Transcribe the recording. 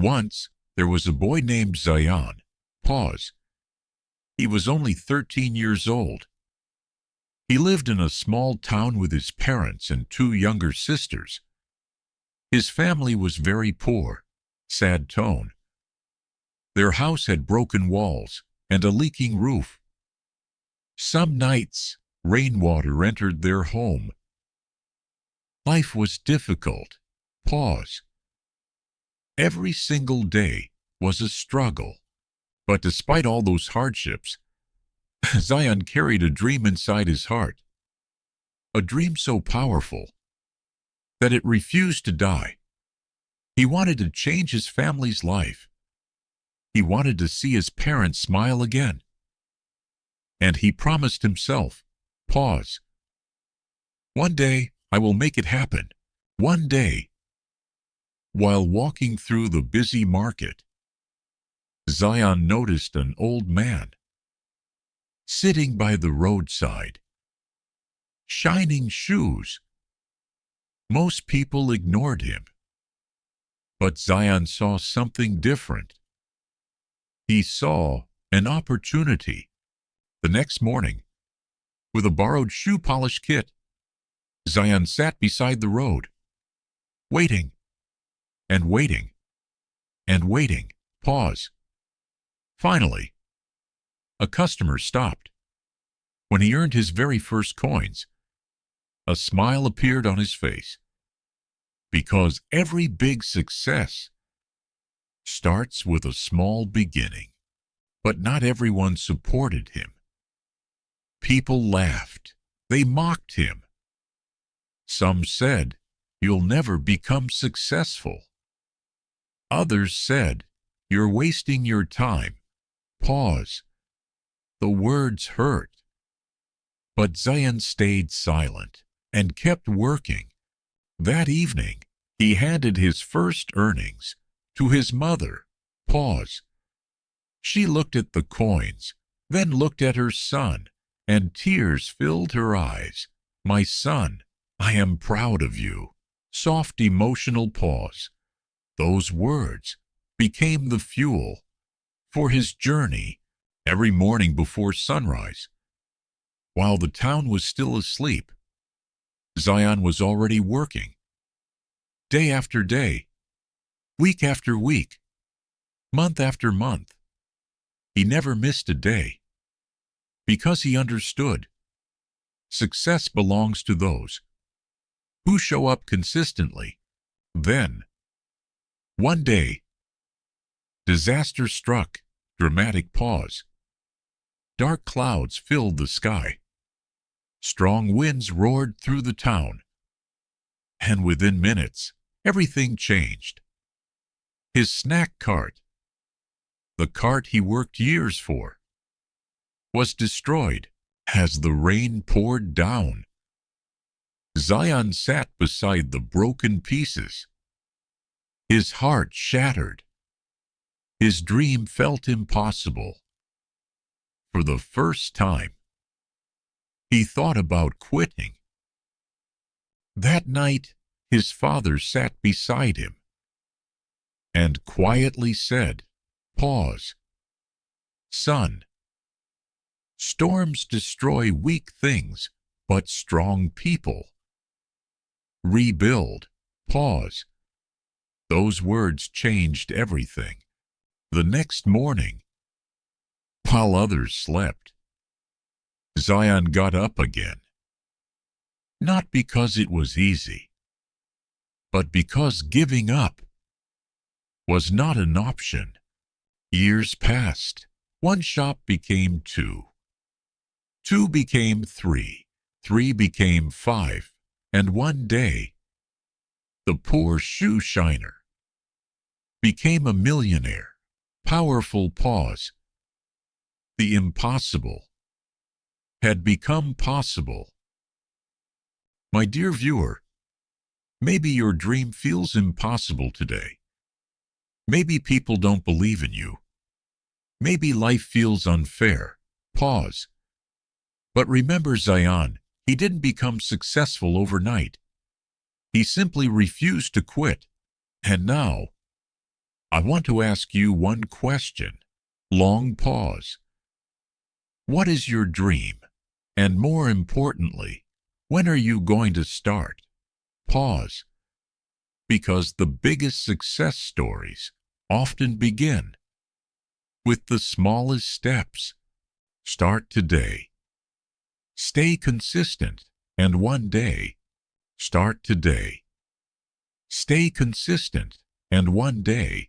Once, there was a boy named Zayan. Pause. He was only 13 years old. He lived in a small town with his parents and two younger sisters. His family was very poor. Sad tone. Their house had broken walls and a leaking roof. Some nights, rainwater entered their home. Life was difficult. Pause. Every single day was a struggle. But despite all those hardships, Zayan carried a dream inside his heart. A dream so powerful that it refused to die. He wanted to change his family's life. He wanted to see his parents smile again. And he promised himself, pause. One day I will make it happen. One day. While walking through the busy market, Zayan noticed an old man sitting by the roadside. Shining shoes. Most people ignored him. But Zayan saw something different. He saw an opportunity. The next morning, with a borrowed shoe polish kit, Zayan sat beside the road, waiting, and waiting, and waiting. Pause. Finally, a customer stopped. When he earned his very first coins, a smile appeared on his face. Because every big success starts with a small beginning. But not everyone supported him. People laughed. They mocked him. Some said, "You'll never become successful." Others said, "You're wasting your time." Pause. The words hurt. But Zayan stayed silent and kept working. That evening, he handed his first earnings to his mother. Pause. She looked at the coins, then looked at her son, and tears filled her eyes. "My son, I am proud of you." Soft emotional pause. Those words became the fuel for his journey. Every morning before sunrise, while the town was still asleep, Zayan was already working. Day after day, week after week, month after month. He never missed a day, because he understood success belongs to those who show up consistently. Then, one day, disaster struck. Dramatic pause. Dark clouds filled the sky. Strong winds roared through the town. And within minutes, everything changed. His snack cart, the cart he worked years for, was destroyed as the rain poured down. Zayan sat beside the broken pieces. His heart shattered. His dream felt impossible. For the first time, he thought about quitting. That night, his father sat beside him and quietly said, "Pause. Son, storms destroy weak things, but strong people rebuild." Pause. Those words changed everything. The next morning, while others slept, Zayan got up again. Not because it was easy, but because giving up was not an option. Years passed. One shop became two. Two became three. Three became five. And one day, the poor shoe shiner became a millionaire. Powerful pause. The impossible had become possible. My dear viewer, maybe your dream feels impossible today. Maybe people don't believe in you. Maybe life feels unfair. Pause. But remember Zayan, he didn't become successful overnight. He simply refused to quit. And now, I want to ask you one question. Long pause. What is your dream? And more importantly, when are you going to start? Pause. Because the biggest success stories often begin with the smallest steps. Start today. Stay consistent, and one day, start today. Stay consistent, and one day,